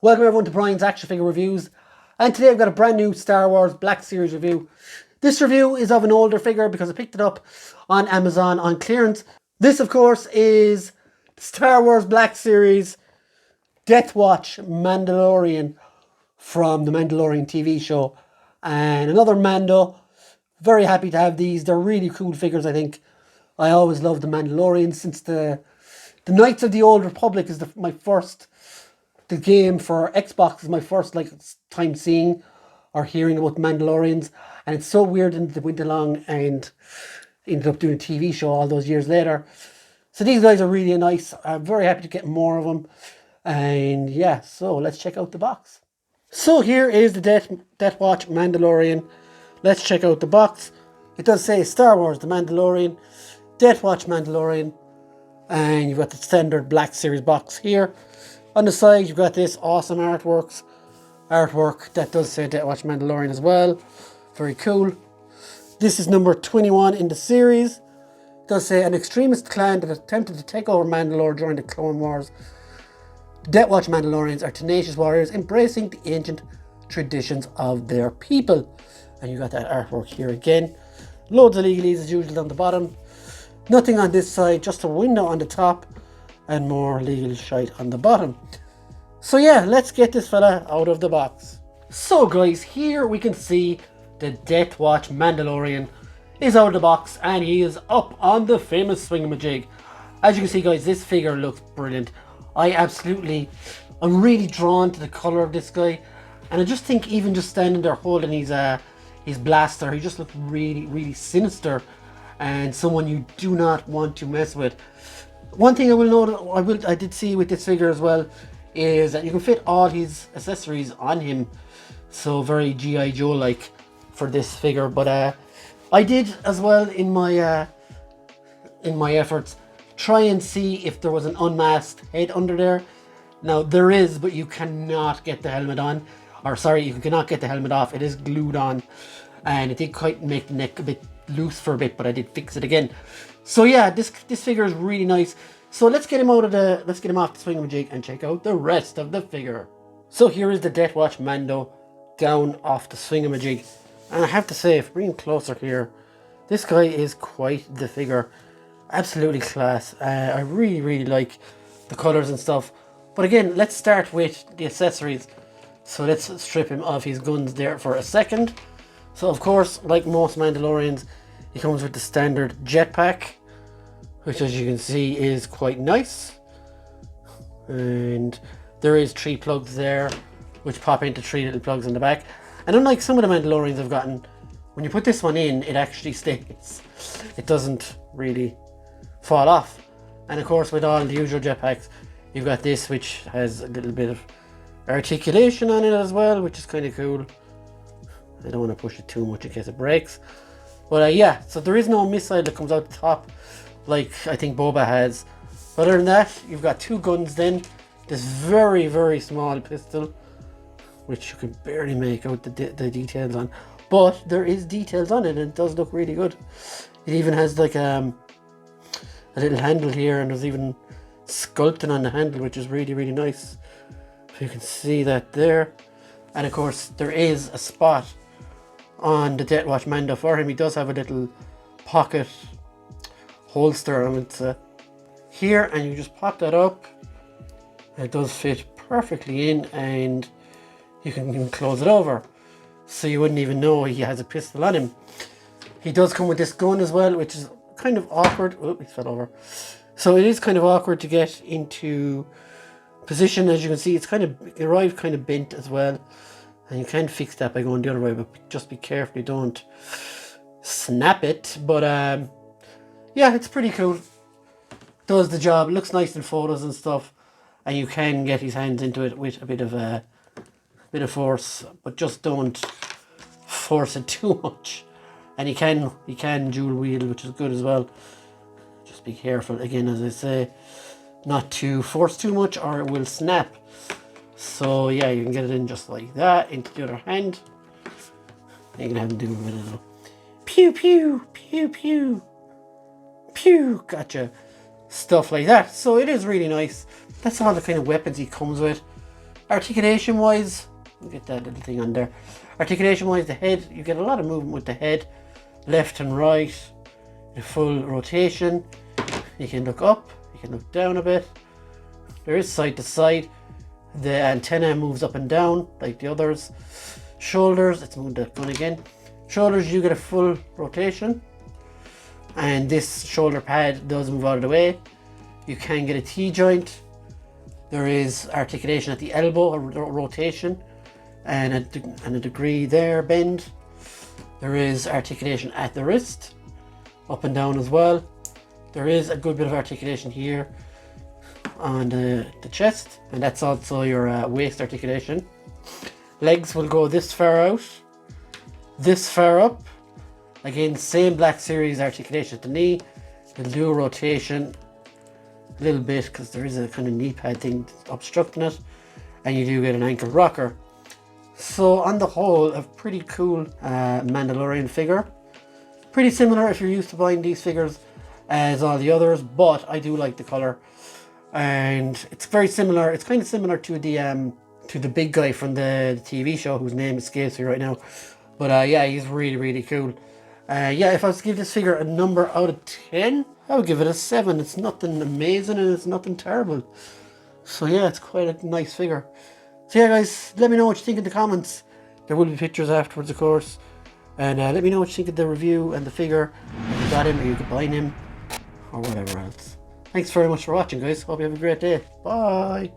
Welcome everyone to Brian's Action Figure Reviews, and today I've got a brand new Star Wars Black Series review. This review is of an older figure because I picked it up on Amazon on clearance. This of course is Star Wars Black Series Death Watch Mandalorian from the Mandalorian TV show, and another Mando. Very happy to have these. They're really cool figures, I think. I always loved the Mandalorian since the Knights of the Old Republic is the game for Xbox is my first time seeing or hearing about Mandalorians, and it's so weird that they went along and ended up doing a TV show all those years later. So these guys are really nice. I'm very happy to get more of them, and yeah, so let's check out the box. So here is the Death Watch Mandalorian. Let's check out the box. It does say Star Wars The Mandalorian, Death Watch Mandalorian, and you've got the standard Black Series box here. On the side, you've got this awesome artwork that does say Death Watch Mandalorian as well. Very cool. This is number 21 in the series. It does say an extremist clan that attempted to take over Mandalore during the Clone Wars. The Death Watch Mandalorians are tenacious warriors embracing the ancient traditions of their people. And you got that artwork here again. Loads of legalese as usual on the bottom. Nothing on this side, just a window on the top. And more legal shite on the bottom. So yeah, let's get this fella out of the box. So guys, here we can see the Death Watch Mandalorian is out of the box, and he is up on the famous swingamajig. As you can see guys, this figure looks brilliant. I'm really drawn to the colour of this guy, and I just think even just standing there holding his blaster, he just looks really sinister and someone you do not want to mess with. One thing I did see with this figure as well is that you can fit all his accessories on him, so very G.I. Joe like for this figure. But I did as well in my efforts try and see if there was an unmasked head under there. Now there is, but you cannot get the helmet on, or sorry, you cannot get the helmet off. It is glued on, and it did quite make the neck a bit loose for a bit, but I did fix it again. So yeah, this figure is really nice. So let's get him off the swingamajig and check out the rest of the figure. So here is the Death Watch Mando down off the swingamajig, and I have to say, if we bring him closer here, this guy is quite the figure. Absolutely class. I really like the colours and stuff. But again, let's start with the accessories. So let's strip him of his guns there for a second. So of course, like most Mandalorians, he comes with the standard jetpack, which as you can see is quite nice. And there is 3 plugs there, which pop into 3 little plugs in the back. And unlike some of the Mandalorians I've gotten, when you put this one in, it actually stays. It doesn't really fall off. And of course, with all the usual jetpacks, you've got this, which has a little bit of articulation on it as well, which is kind of cool. I don't want to push it too much in case it breaks. But yeah, so there is no missile that comes out the top like I think Boba has. But other than that, you've got 2 guns then. This very small pistol, which you can barely make out the details on. But there is details on it, and it does look really good. It even has like a little handle here, and there's even sculpting on the handle, which is really nice. So you can see that there. And of course, there is a spot on the Death Watch Mando for him. He does have a little pocket holster, and it's here, and you just pop that up. It does fit perfectly in, and you can even close it over, so you wouldn't even know he has a pistol on him. He does come with this gun as well, which is kind of awkward. Oh, he fell over. So it is kind of awkward to get into position. As you can see, it arrived kind of bent as well. And you can fix that by going the other way, but just be careful you don't snap it. But yeah, it's pretty cool. Does the job. It looks nice in photos and stuff, and you can get his hands into it with a bit of force, but just don't force it too much. And he can dual wield, which is good as well. Just be careful again, as I say, not to force too much, or it will snap. So yeah, you can get it in just like that into the other hand. You can have him do a bit of pew pew pew pew pew, gotcha, stuff like that. So it is really nice. That's all the kind of weapons he comes with. Articulation wise, get that little thing on there. Articulation wise, the head, you get a lot of movement with the head, left and right, a full rotation. You can look up, you can look down a bit. There is side to side. The antenna moves up and down like the others. Shoulders, let's move the gun again. Shoulders, you get a full rotation. And this shoulder pad does move out of the way. You can get a T-joint. There is articulation at the elbow, a rotation, and a degree there, bend. There is articulation at the wrist, up and down as well. There is a good bit of articulation here on the chest, and that's also your waist articulation. Legs will go this far out, this far up. Again, same Black Series articulation at the knee. It'll do a rotation a little bit because there is a kind of knee pad thing obstructing it, and you do get an ankle rocker. So on the whole, a pretty cool Mandalorian figure. Pretty similar if you're used to buying these figures as all the others, but I do like the color, and it's very similar. It's kind of similar to the big guy from the TV show whose name escapes me right now. But yeah, he's really cool. Yeah, if I was to give this figure a number out of 10, I would give it a 7. It's nothing amazing and it's nothing terrible. So yeah, it's quite a nice figure. So yeah, guys, let me know what you think in the comments. There will be pictures afterwards, of course. And let me know what you think of the review and the figure. If you got him, or you could buy him, or whatever else. Thanks very much for watching, guys. Hope you have a great day. Bye.